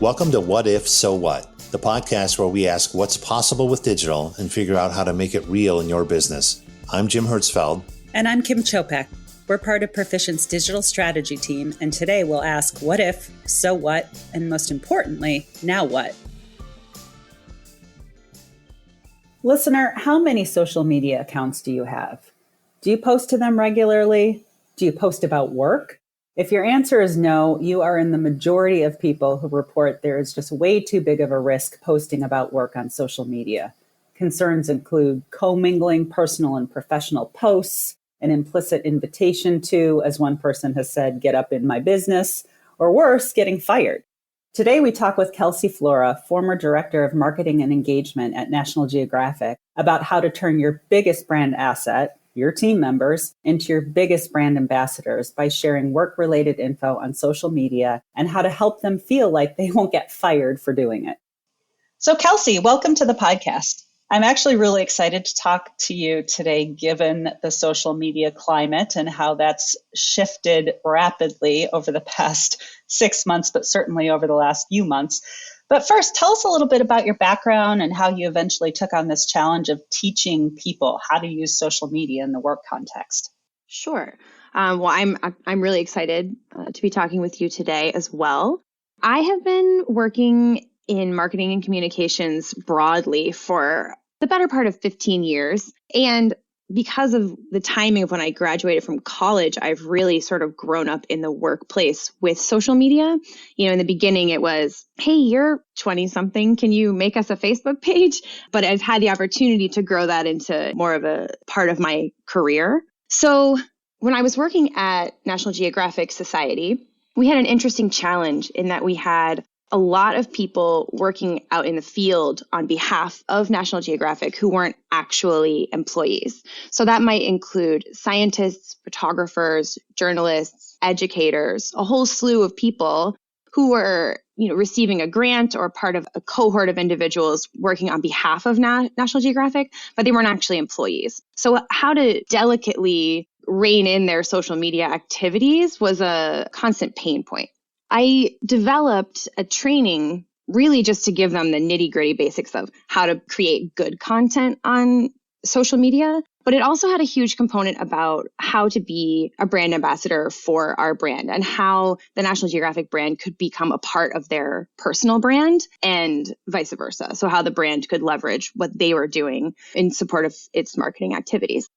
Welcome to What If, So What, the podcast where we ask what's possible with digital and figure out how to make it real in your business. I'm Jim Hertzfeld. And I'm Kim Chopek. We're part of Perficient's digital strategy team, and today we'll ask what if, so what, and most importantly, now what? Listener, how many social media accounts do you have? Do you post to them regularly? Do you post about work? If your answer is no, you are in the majority of people who report there is just way too big of a risk posting about work on social media. Concerns include commingling personal and professional posts, an implicit invitation to, as one person has said, get up in my business, or worse, getting fired. Today, we talk with Kelsey Flora, former Director of Marketing and Engagement at National Geographic, about how to turn your biggest brand asset, your team members, into your biggest brand ambassadors by sharing work-related info on social media and how to help them feel like they won't get fired for doing it. So Kelsey, welcome to the podcast. I'm actually really excited to talk to you today, given the social media climate and how that's shifted rapidly over the past 6 months, but certainly over the last few months. But first, tell us a little bit about your background and how you eventually took on this challenge of teaching people how to use social media in the work context. Sure. I'm really excited to be talking with you today as well. I have been working in marketing and communications broadly for the better part of 15 years. And because of the timing of when I graduated from college, I've really sort of grown up in the workplace with social media. You know, in the beginning, it was, hey, you're 20 something. Can you make us a Facebook page? But I've had the opportunity to grow that into more of a part of my career. So when I was working at National Geographic Society, we had an interesting challenge in that we had a lot of people working out in the field on behalf of National Geographic who weren't actually employees. So that might include scientists, photographers, journalists, educators, a whole slew of people who were, receiving a grant or part of a cohort of individuals working on behalf of National Geographic, but they weren't actually employees. So how to delicately rein in their social media activities was a constant pain point. I developed a training really just to give them the nitty-gritty basics of how to create good content on social media, but it also had a huge component about how to be a brand ambassador for our brand and how the National Geographic brand could become a part of their personal brand and vice versa. So how the brand could leverage what they were doing in support of its marketing activities.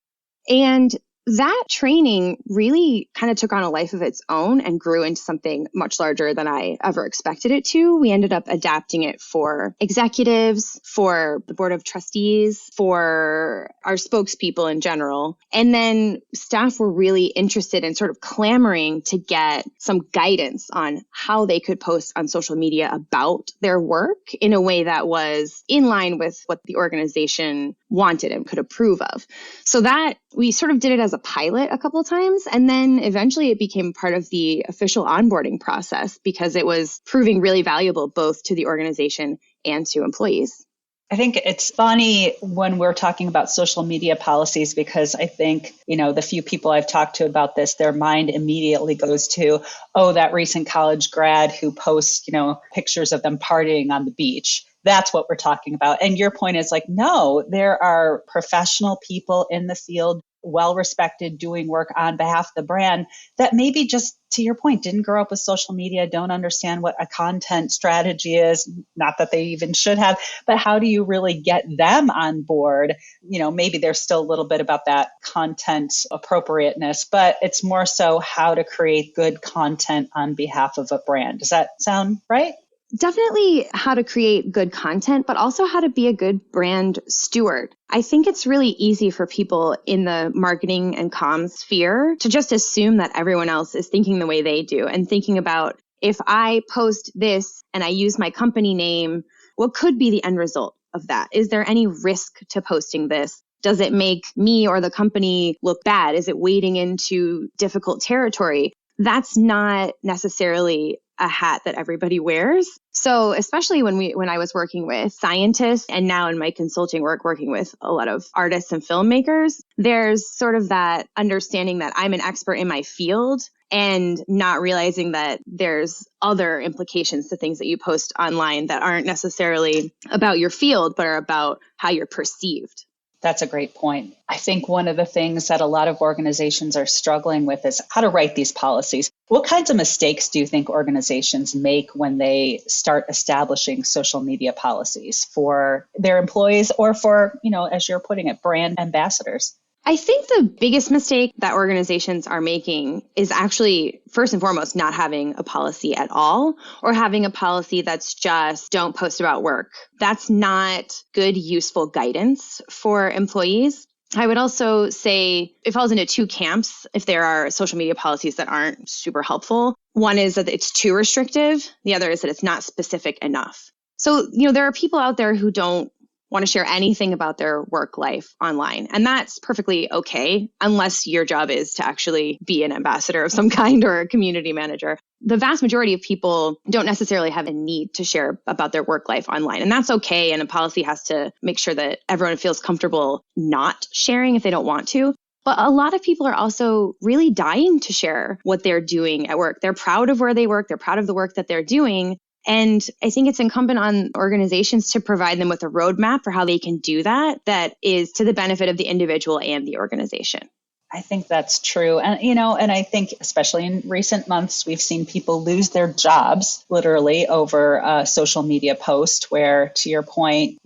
And that training really kind of took on a life of its own and grew into something much larger than I ever expected it to. We ended up adapting it for executives, for the board of trustees, for our spokespeople in general. And then staff were really interested in sort of clamoring to get some guidance on how they could post on social media about their work in a way that was in line with what the organization wanted and could approve of. So that we sort of did it as a pilot a couple of times. And then eventually it became part of the official onboarding process because it was proving really valuable both to the organization and to employees. I think it's funny when we're talking about social media policies because I think, the few people I've talked to about this, their mind immediately goes to, oh, that recent college grad who posts, pictures of them partying on the beach. That's what we're talking about. And your point is like, no, there are professional people in the field, well-respected, doing work on behalf of the brand that maybe just, to your point, didn't grow up with social media, don't understand what a content strategy is, not that they even should have, but how do you really get them on board? Maybe there's still a little bit about that content appropriateness, but it's more so how to create good content on behalf of a brand. Does that sound right? Definitely how to create good content, but also how to be a good brand steward. I think it's really easy for people in the marketing and comms sphere to just assume that everyone else is thinking the way they do and thinking about, if I post this and I use my company name, what could be the end result of that? Is there any risk to posting this? Does it make me or the company look bad? Is it wading into difficult territory? That's not necessarily a hat that everybody wears. So especially when I was working with scientists and now in my consulting work, working with a lot of artists and filmmakers, there's sort of that understanding that I'm an expert in my field and not realizing that there's other implications to things that you post online that aren't necessarily about your field, but are about how you're perceived. That's a great point. I think one of the things that a lot of organizations are struggling with is how to write these policies. What kinds of mistakes do you think organizations make when they start establishing social media policies for their employees or for, as you're putting it, brand ambassadors? I think the biggest mistake that organizations are making is actually, first and foremost, not having a policy at all, or having a policy that's just don't post about work. That's not good, useful guidance for employees. I would also say it falls into two camps if there are social media policies that aren't super helpful. One is that it's too restrictive. The other is that it's not specific enough. So, there are people out there who don't want to share anything about their work life online. And that's perfectly okay, unless your job is to actually be an ambassador of some kind or a community manager. The vast majority of people don't necessarily have a need to share about their work life online. And that's okay. And a policy has to make sure that everyone feels comfortable not sharing if they don't want to. But a lot of people are also really dying to share what they're doing at work. They're proud of where they work. They're proud of the work that they're doing. And I think it's incumbent on organizations to provide them with a roadmap for how they can do that is to the benefit of the individual and the organization. I think that's true. And I think especially in recent months, we've seen people lose their jobs literally over a social media post where, to your point,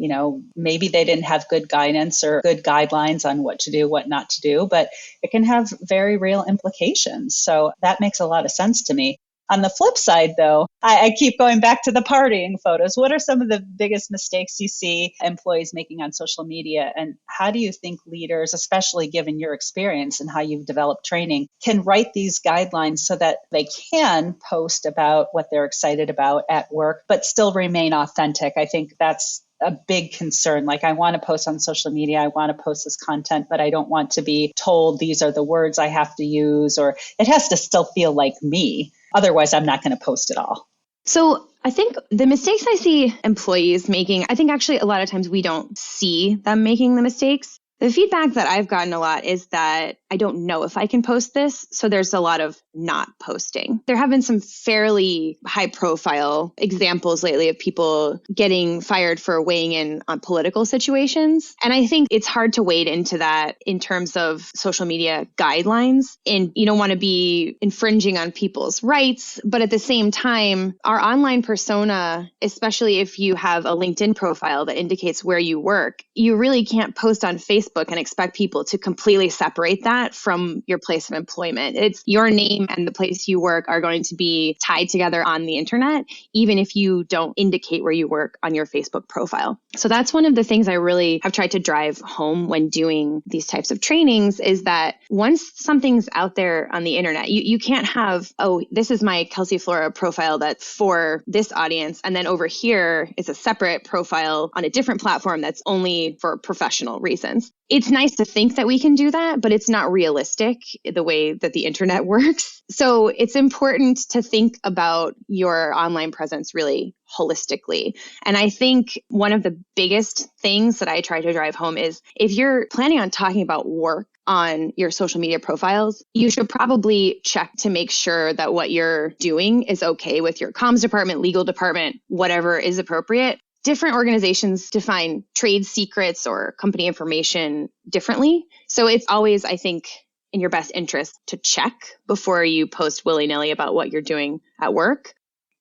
maybe they didn't have good guidance or good guidelines on what to do, what not to do, but it can have very real implications. So that makes a lot of sense to me. On the flip side, though, I keep going back to the partying photos. What are some of the biggest mistakes you see employees making on social media? And how do you think leaders, especially given your experience and how you've developed training, can write these guidelines so that they can post about what they're excited about at work, but still remain authentic? I think that's a big concern. Like, I want to post on social media, I want to post this content, but I don't want to be told these are the words I have to use, or it has to still feel like me. Otherwise, I'm not going to post at all. So I think the mistakes I see employees making, I think actually a lot of times we don't see them making the mistakes. The feedback that I've gotten a lot is that I don't know if I can post this. So there's a lot of not posting. There have been some fairly high profile examples lately of people getting fired for weighing in on political situations. And I think it's hard to wade into that in terms of social media guidelines. And you don't want to be infringing on people's rights. But at the same time, our online persona, especially if you have a LinkedIn profile that indicates where you work, you really can't post on Facebook and expect people to completely separate that from your place of employment. It's your name and the place you work are going to be tied together on the internet, even if you don't indicate where you work on your Facebook profile. So that's one of the things I really have tried to drive home when doing these types of trainings is that once something's out there on the internet, you can't have, this is my Kelsey Flora profile that's for this audience. And then over here is a separate profile on a different platform that's only for professional reasons. It's nice to think that we can do that, but it's not realistic the way that the internet works. So it's important to think about your online presence really holistically. And I think one of the biggest things that I try to drive home is if you're planning on talking about work on your social media profiles, you should probably check to make sure that what you're doing is okay with your comms department, legal department, whatever is appropriate. Different organizations define trade secrets or company information differently. So it's always, I think, in your best interest to check before you post willy-nilly about what you're doing at work.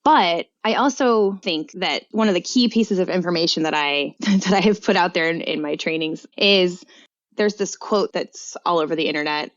But I also think that one of the key pieces of information that I have put out there in my trainings is there's this quote that's all over the internet,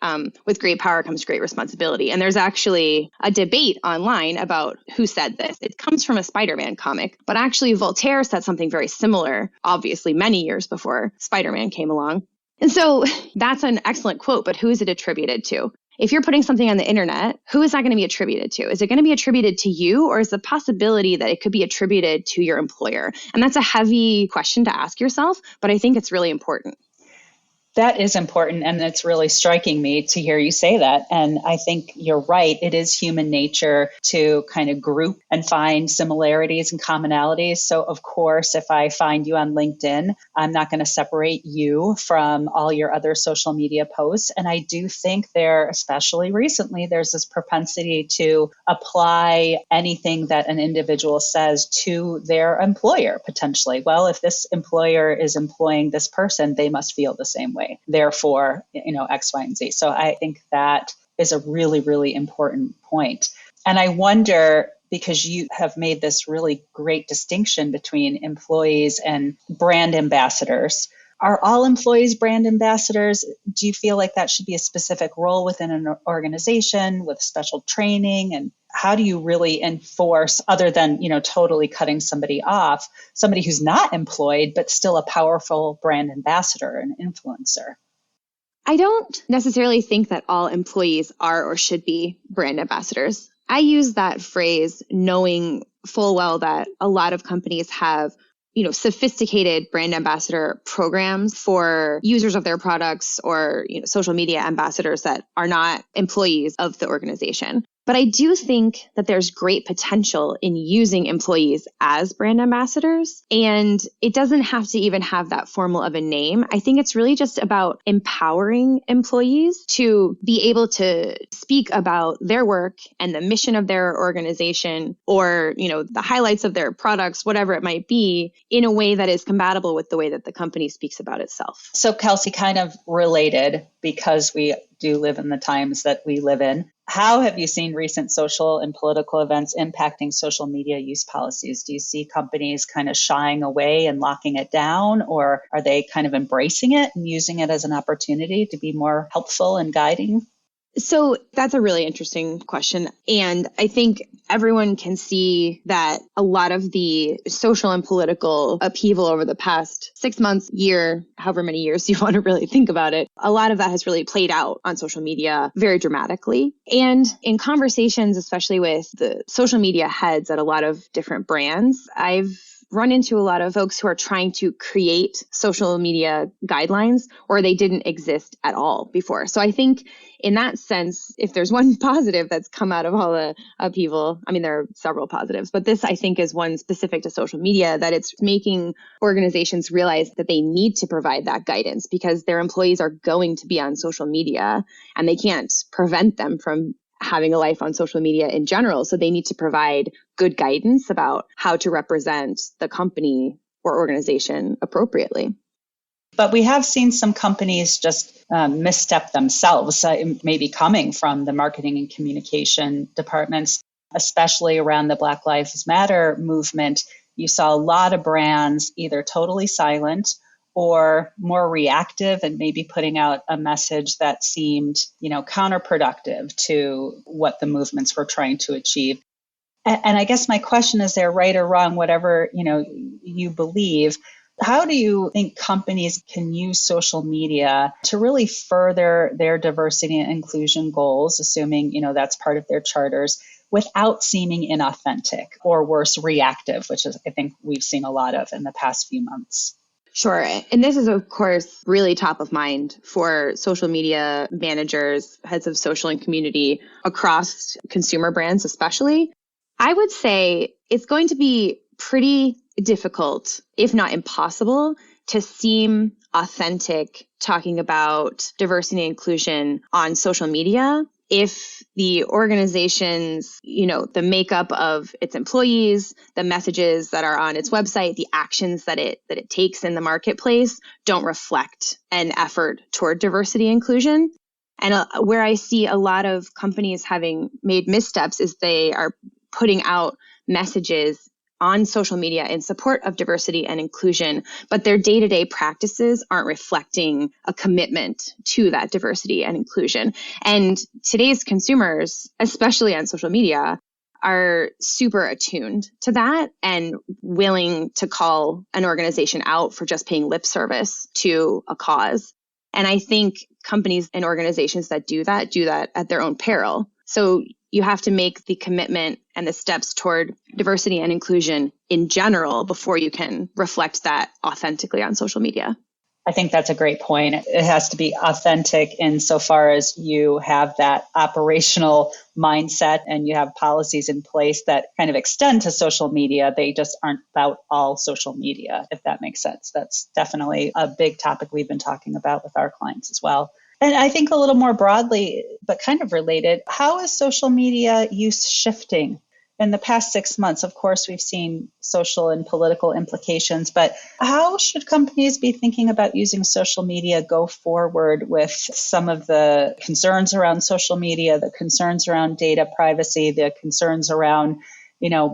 with great power comes great responsibility. And there's actually a debate online about who said this. It comes from a Spider-Man comic, but actually Voltaire said something very similar, obviously many years before Spider-Man came along. And so that's an excellent quote, but who is it attributed to? If you're putting something on the internet, who is that going to be attributed to? Is it going to be attributed to you, or is the possibility that it could be attributed to your employer? And that's a heavy question to ask yourself, but I think it's really important. That is important. And it's really striking me to hear you say that. And I think you're right. It is human nature to kind of group and find similarities and commonalities. So, of course, if I find you on LinkedIn, I'm not going to separate you from all your other social media posts. And I do think there, especially recently, there's this propensity to apply anything that an individual says to their employer, potentially. Well, if this employer is employing this person, they must feel the same way. Therefore, X, Y, and Z. So I think that is a really, really important point. And I wonder, because you have made this really great distinction between employees and brand ambassadors. Are all employees brand ambassadors? Do you feel like that should be a specific role within an organization with special training? And how do you really enforce, other than, totally cutting somebody off, somebody who's not employed, but still a powerful brand ambassador and influencer? I don't necessarily think that all employees are or should be brand ambassadors. I use that phrase knowing full well that a lot of companies have sophisticated brand ambassador programs for users of their products or, social media ambassadors that are not employees of the organization. But I do think that there's great potential in using employees as brand ambassadors. And it doesn't have to even have that formal of a name. I think it's really just about empowering employees to be able to speak about their work and the mission of their organization or, the highlights of their products, whatever it might be, in a way that is compatible with the way that the company speaks about itself. So Kelsey, kind of related, because we do live in the times that we live in. How have you seen recent social and political events impacting social media use policies? Do you see companies kind of shying away and locking it down, or are they kind of embracing it and using it as an opportunity to be more helpful and guiding? So that's a really interesting question. And I think everyone can see that a lot of the social and political upheaval over the past 6 months, year, however many years you want to really think about it, a lot of that has really played out on social media very dramatically. And in conversations, especially with the social media heads at a lot of different brands, I've run into a lot of folks who are trying to create social media guidelines, or they didn't exist at all before. So I think in that sense, if there's one positive that's come out of all the upheaval, there are several positives, but this I think is one specific to social media, that it's making organizations realize that they need to provide that guidance because their employees are going to be on social media and they can't prevent them from having a life on social media in general. So they need to provide good guidance about how to represent the company or organization appropriately. But we have seen some companies just misstep themselves, maybe coming from the marketing and communication departments, especially around the Black Lives Matter movement. You saw a lot of brands either totally silent or more reactive and maybe putting out a message that seemed, counterproductive to what the movements were trying to achieve. And I guess my question is, there right or wrong, whatever, you believe, how do you think companies can use social media to really further their diversity and inclusion goals, assuming, that's part of their charters, without seeming inauthentic or worse, reactive, which is, I think we've seen a lot of in the past few months? Sure. And this is, of course, really top of mind for social media managers, heads of social and community across consumer brands, especially. I would say it's going to be pretty difficult, if not impossible, to seem authentic talking about diversity and inclusion on social media if the organization's, the makeup of its employees, the messages that are on its website, the actions that it takes in the marketplace don't reflect an effort toward diversity and inclusion. And where I see a lot of companies having made missteps is they are putting out messages on social media in support of diversity and inclusion, but their day-to-day practices aren't reflecting a commitment to that diversity and inclusion. And today's consumers, especially on social media, are super attuned to that and willing to call an organization out for just paying lip service to a cause. And I think companies and organizations that do that at their own peril. So you have to make the commitment and the steps toward diversity and inclusion in general before you can reflect that authentically on social media. I think that's a great point. It has to be authentic insofar as you have that operational mindset and you have policies in place that kind of extend to social media. They just aren't about all social media, if that makes sense. That's definitely a big topic we've been talking about with our clients as well. And I think a little more broadly, but kind of related, how is social media use shifting? In the past 6 months, of course, we've seen social and political implications, but how should companies be thinking about using social media go forward with some of the concerns around social media, the concerns around data privacy, the concerns around,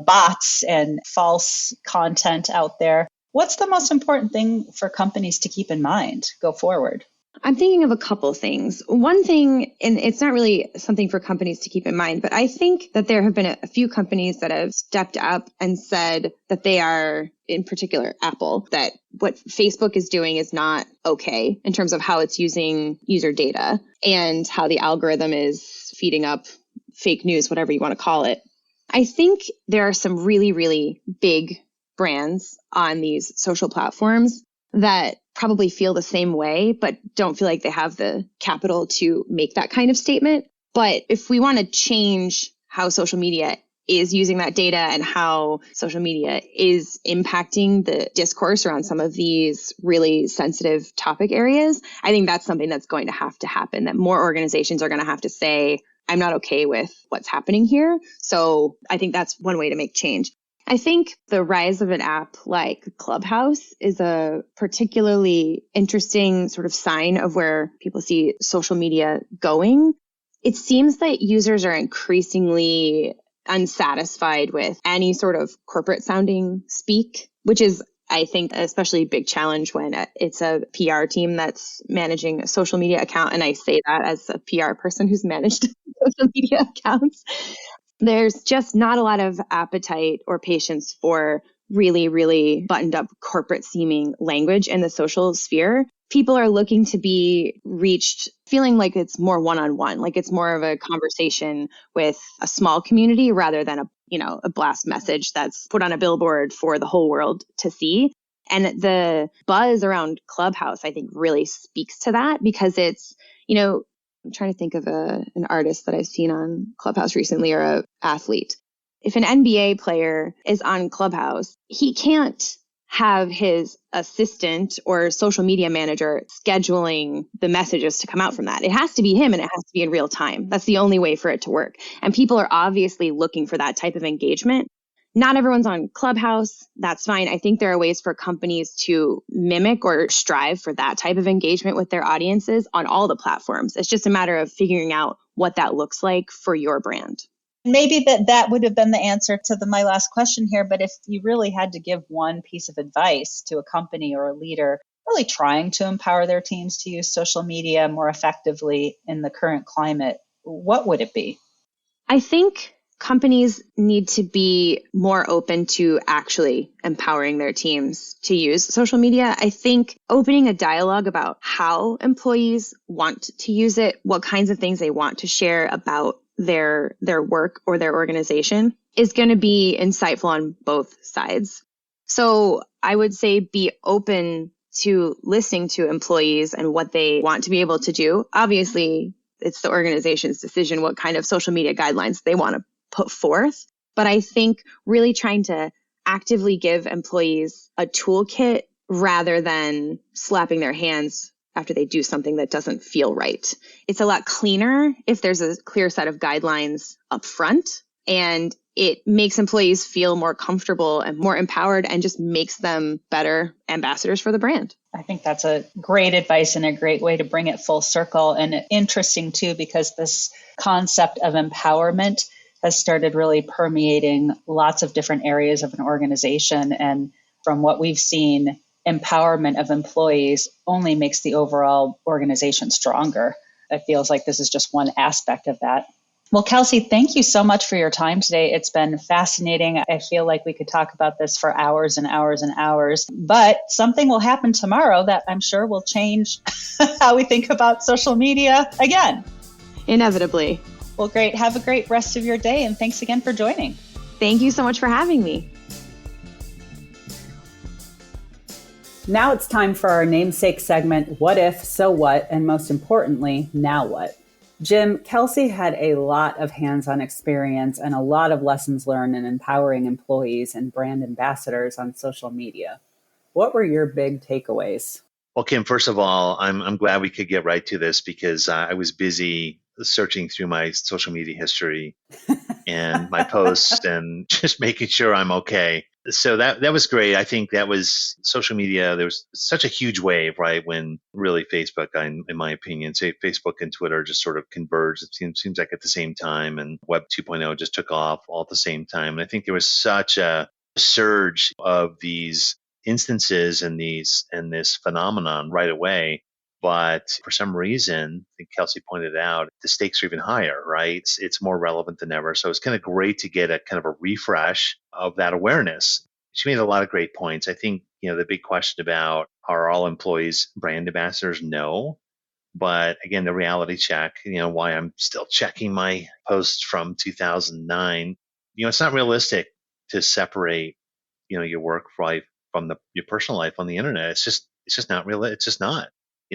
bots and false content out there? What's the most important thing for companies to keep in mind go forward? I'm thinking of a couple things. One thing, and it's not really something for companies to keep in mind, but I think that there have been a few companies that have stepped up and said that they are, in particular Apple, that what Facebook is doing is not okay in terms of how it's using user data and how the algorithm is feeding up fake news, whatever you want to call it. I think there are some really, really big brands on these social platforms that probably feel the same way, but don't feel like they have the capital to make that kind of statement. But if we want to change how social media is using that data and how social media is impacting the discourse around some of these really sensitive topic areas, I think that's something that's going to have to happen, that more organizations are going to have to say, I'm not okay with what's happening here. So I think that's one way to make change. I think the rise of an app like Clubhouse is a particularly interesting sort of sign of where people see social media going. It seems that users are increasingly unsatisfied with any sort of corporate sounding speak, which is, I think, especially a big challenge when it's a PR team that's managing a social media account. And I say that as a PR person who's managed social media accounts. There's just not a lot of appetite or patience for really, really buttoned up corporate seeming language in the social sphere. People are looking to be reached feeling like it's more one-on-one, like it's more of a conversation with a small community rather than a blast message that's put on a billboard for the whole world to see. And the buzz around Clubhouse, I think, really speaks to that because it's, I'm trying to think of an artist that I've seen on Clubhouse recently or an athlete. If an NBA player is on Clubhouse, he can't have his assistant or social media manager scheduling the messages to come out from that. It has to be him and it has to be in real time. That's the only way for it to work. And people are obviously looking for that type of engagement. Not everyone's on Clubhouse. That's fine. I think there are ways for companies to mimic or strive for that type of engagement with their audiences on all the platforms. It's just a matter of figuring out what that looks like for your brand. Maybe that would have been the answer to my last question here. But if you really had to give one piece of advice to a company or a leader really trying to empower their teams to use social media more effectively in the current climate, what would it be? I think companies need to be more open to actually empowering their teams to use social media. I think opening a dialogue about how employees want to use it, what kinds of things they want to share about their work or their organization is going to be insightful on both sides. So I would say be open to listening to employees and what they want to be able to do. Obviously, it's the organization's decision what kind of social media guidelines they want to put forth. But I think really trying to actively give employees a toolkit rather than slapping their hands after they do something that doesn't feel right. It's a lot cleaner if there's a clear set of guidelines up front, and it makes employees feel more comfortable and more empowered and just makes them better ambassadors for the brand. I think that's a great advice and a great way to bring it full circle, and interesting too, because this concept of empowerment has started really permeating lots of different areas of an organization. And from what we've seen, empowerment of employees only makes the overall organization stronger. It feels like this is just one aspect of that. Well, Kelsey, thank you so much for your time today. It's been fascinating. I feel like we could talk about this for hours and hours and hours, but something will happen tomorrow that I'm sure will change how we think about social media again. Inevitably. Well, great. Have a great rest of your day. And thanks again for joining. Thank you so much for having me. Now it's time for our namesake segment, What If, So What, and most importantly, Now What? Jim, Kelsey had a lot of hands-on experience and a lot of lessons learned in empowering employees and brand ambassadors on social media. What were your big takeaways? Well, Kim, first of all, I'm glad we could get right to this because I was busy searching through my social media history and my posts and just making sure I'm okay. So that was great. I think that was social media. There was such a huge wave, right? When really Facebook, in my opinion, say Facebook and Twitter just sort of converged. It seems like at the same time, and Web 2.0 just took off all at the same time. And I think there was such a surge of these instances and this phenomenon right away. But for some reason, I think Kelsey pointed out, the stakes are even higher, right? It's more relevant than ever. So it's kind of great to get a kind of a refresh of that awareness. She made a lot of great points. I think, the big question about, are all employees brand ambassadors? No. But again, the reality check, why I'm still checking my posts from 2009, it's not realistic to separate, your work life from your personal life on the internet. It's just not real. It's just not.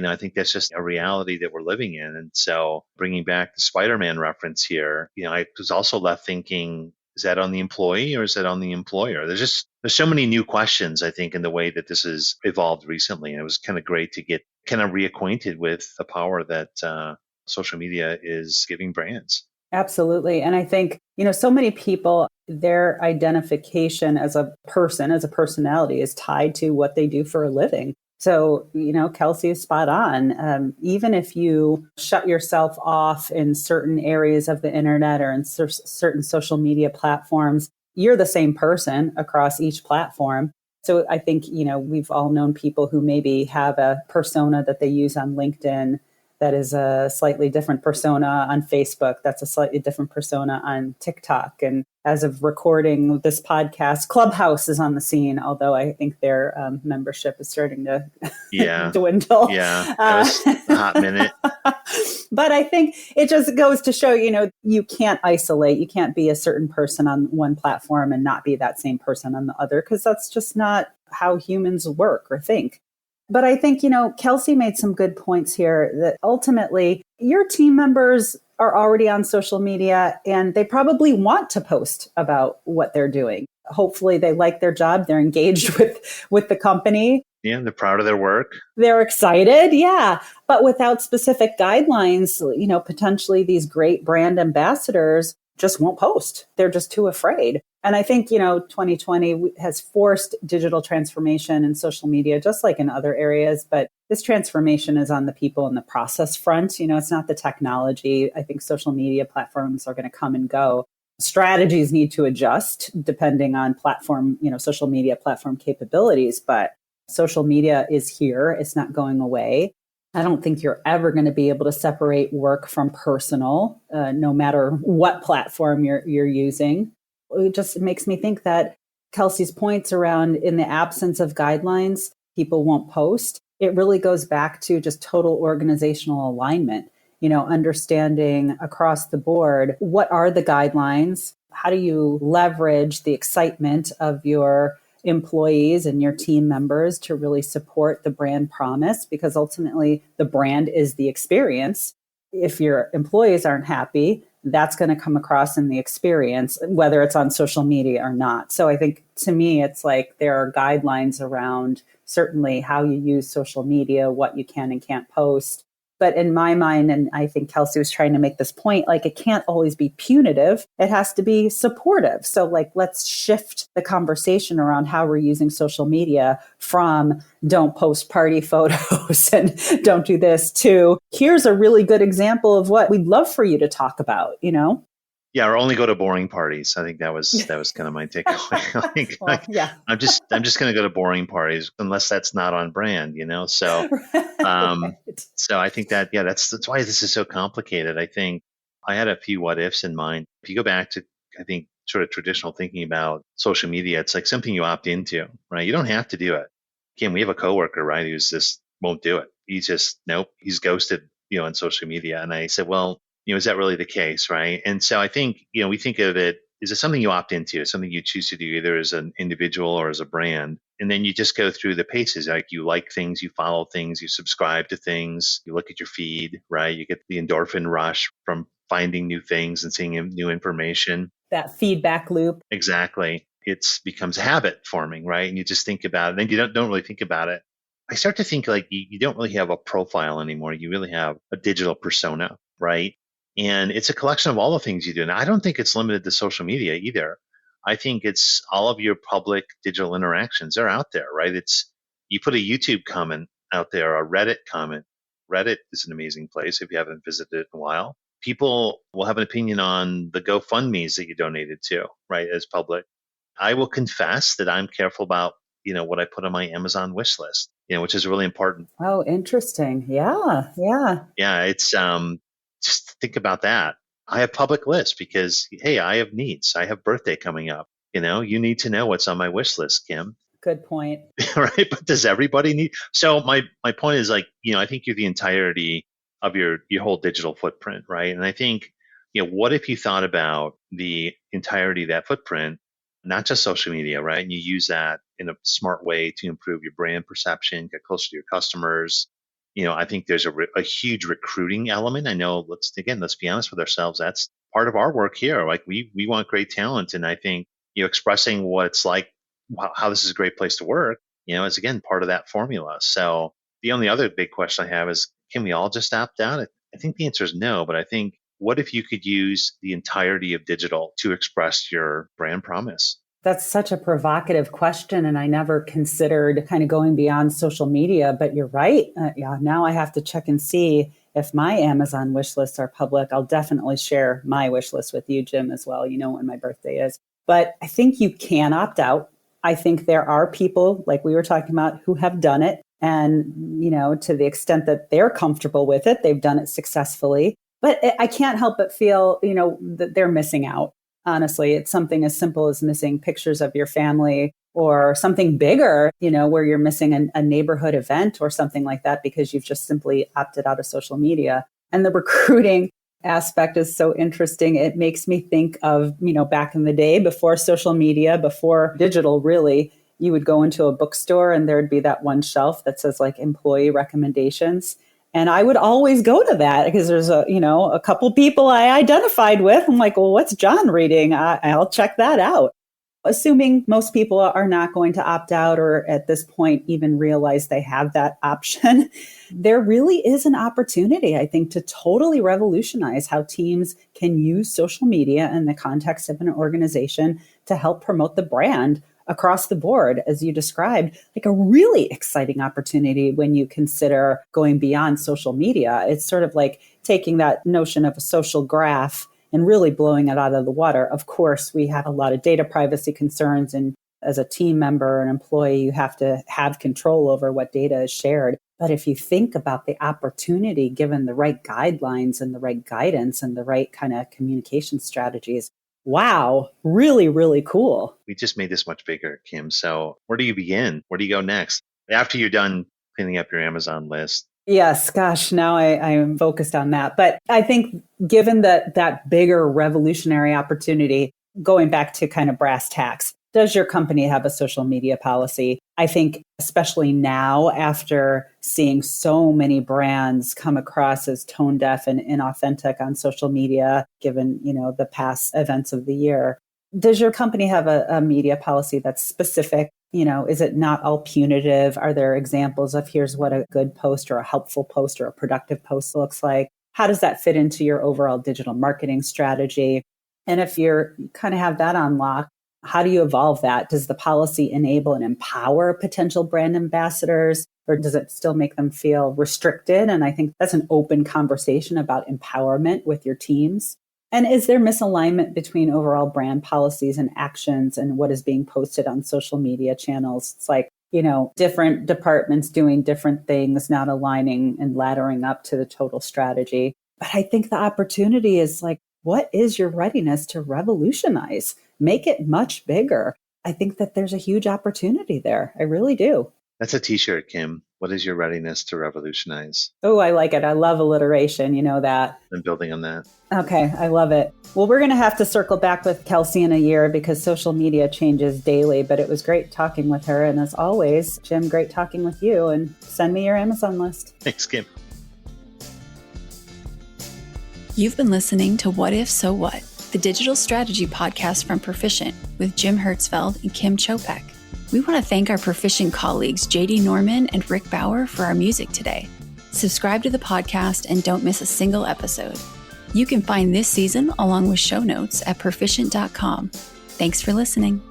I think that's just a reality that we're living in. And so bringing back the Spider-Man reference here, I was also left thinking, is that on the employee or is that on the employer? There's so many new questions, I think, in the way that this has evolved recently. And it was kind of great to get kind of reacquainted with the power that social media is giving brands. Absolutely. And I think, so many people, their identification as a person, as a personality is tied to what they do for a living. So, Kelsey is spot on. Even if you shut yourself off in certain areas of the internet or in certain social media platforms, you're the same person across each platform. So I think, we've all known people who maybe have a persona that they use on LinkedIn that is a slightly different persona on Facebook. That's a slightly different persona on TikTok. And as of recording this podcast, Clubhouse is on the scene, although I think their membership is starting to dwindle. Yeah, that was a hot minute. But I think it just goes to show, you can't isolate. You can't be a certain person on one platform and not be that same person on the other, because that's just not how humans work or think. But I think, Kelsey made some good points here that ultimately your team members are already on social media and they probably want to post about what they're doing. Hopefully they like their job. They're engaged with the company. Yeah, they're proud of their work. They're excited. Yeah. But without specific guidelines, potentially these great brand ambassadors just won't post. They're just too afraid. And I think, 2020 has forced digital transformation in social media, just like in other areas. But this transformation is on the people and the process front. It's not the technology. I think social media platforms are going to come and go. Strategies need to adjust depending on platform, social media platform capabilities. But social media is here. It's not going away. I don't think you're ever going to be able to separate work from personal, no matter what platform you're using. It just makes me think that Kelsey's points around, in the absence of guidelines, people won't post. It really goes back to just total organizational alignment, understanding across the board, what are the guidelines? How do you leverage the excitement of your employees and your team members to really support the brand promise? Because ultimately the brand is the experience. If your employees aren't happy, that's going to come across in the experience, whether it's on social media or not. So I think, to me, it's like there are guidelines around certainly how you use social media, what you can and can't post. But in my mind, and I think Kelsey was trying to make this point, it can't always be punitive. It has to be supportive. So let's shift the conversation around how we're using social media from don't post party photos and don't do this to here's a really good example of what we'd love for you to talk about, Yeah, or only go to boring parties. I think that was kind of my takeaway. Yeah. I'm just going to go to boring parties unless that's not on brand, So, Right. so I think that's why this is so complicated. I think I had a few what ifs in mind. If you go back to, I think, sort of traditional thinking about social media, it's like something you opt into, right? You don't have to do it. Again, we have a coworker, right, who's just won't do it. He's ghosted, on social media. And I said, well, is that really the case, right? And so I think, we think of it, is it something you opt into, something you choose to do either as an individual or as a brand? And then you just go through the paces. Like you like things, you follow things, you subscribe to things, you look at your feed, right? You get the endorphin rush from finding new things and seeing new information. That feedback loop. Exactly. It becomes habit forming, right? And you just think about it. Then you don't really think about it. I start to think like you don't really have a profile anymore. You really have a digital persona, right? And it's a collection of all the things you do. And I don't think it's limited to social media either. I think it's all of your public digital interactions. They're out there, right? It's you put a YouTube comment out there, a Reddit comment. Reddit is an amazing place if you haven't visited it in a while. People will have an opinion on the GoFundMe's that you donated to, right, as public. I will confess that I'm careful about, what I put on my Amazon wish list, which is really important. Oh, interesting. Yeah. Yeah. Yeah, it's just think about that. I have public lists because hey, I have needs. I have birthday coming up. You need to know what's on my wish list, Kim. Good point. Right? But does everybody need? So my point is like, I think you're the entirety of your whole digital footprint, right? And I think, what if you thought about the entirety of that footprint, not just social media, right? And you use that in a smart way to improve your brand perception, get closer to your customers. I think there's a huge recruiting element. I know, let's be honest with ourselves. That's part of our work here. Like we want great talent. And I think, expressing what it's like, how this is a great place to work, is again, part of that formula. So the only other big question I have is, can we all just opt out? I think the answer is no, but I think what if you could use the entirety of digital to express your brand promise? That's such a provocative question. And I never considered kind of going beyond social media, but you're right. Yeah, now I have to check and see if my Amazon wish lists are public. I'll definitely share my wish list with you, Jim, as well. You know when my birthday is. But I think you can opt out. I think there are people, like we were talking about, who have done it. And, to the extent that they're comfortable with it, they've done it successfully. But I can't help but feel, that they're missing out. Honestly, it's something as simple as missing pictures of your family or something bigger, where you're missing a neighborhood event or something like that because you've just simply opted out of social media. And the recruiting aspect is so interesting. It makes me think of, back in the day before social media, before digital, really, you would go into a bookstore and there'd be that one shelf that says like employee recommendations. And I would always go to that because there's a couple people I identified with. I'm like, well, what's John reading? I'll check that out. Assuming most people are not going to opt out or at this point even realize they have that option, there really is an opportunity, I think, to totally revolutionize how teams can use social media in the context of an organization to help promote the brand across the board, as you described, like a really exciting opportunity when you consider going beyond social media. It's sort of like taking that notion of a social graph and really blowing it out of the water. Of course, we have a lot of data privacy concerns. And as a team member, an employee, you have to have control over what data is shared. But if you think about the opportunity, given the right guidelines and the right guidance and the right kind of communication strategies, wow, really, really cool. We just made this much bigger, Kim. So where do you begin? Where do you go next? After you're done cleaning up your Amazon list? Yes, gosh, now I am focused on that. But I think given that bigger revolutionary opportunity, going back to kind of brass tacks, does your company have a social media policy? I think especially now after seeing so many brands come across as tone deaf and inauthentic on social media, given, the past events of the year, does your company have a media policy that's specific? Is it not all punitive? Are there examples of here's what a good post or a helpful post or a productive post looks like? How does that fit into your overall digital marketing strategy? And if you kind of have that on lock, how do you evolve that? Does the policy enable and empower potential brand ambassadors, or does it still make them feel restricted? And I think that's an open conversation about empowerment with your teams. And is there misalignment between overall brand policies and actions and what is being posted on social media channels? It's like, different departments doing different things, not aligning and laddering up to the total strategy. But I think the opportunity is like, what is your readiness to revolutionize? Make it much bigger. I think that there's a huge opportunity there. I really do. That's a t-shirt, Kim. What is your readiness to revolutionize? Oh, I like it. I love alliteration. You know that. I'm building on that. Okay, I love it. Well, we're going to have to circle back with Kelsey in a year because social media changes daily, but it was great talking with her. And as always, Jim, great talking with you, and send me your Amazon list. Thanks, Kim. You've been listening to What If, So What, the digital strategy podcast from Perficient with Jim Hertzfeld and Kim Chopek. We want to thank our Perficient colleagues, JD Norman and Rick Bauer, for our music today. Subscribe to the podcast and don't miss a single episode. You can find this season along with show notes at perficient.com. Thanks for listening.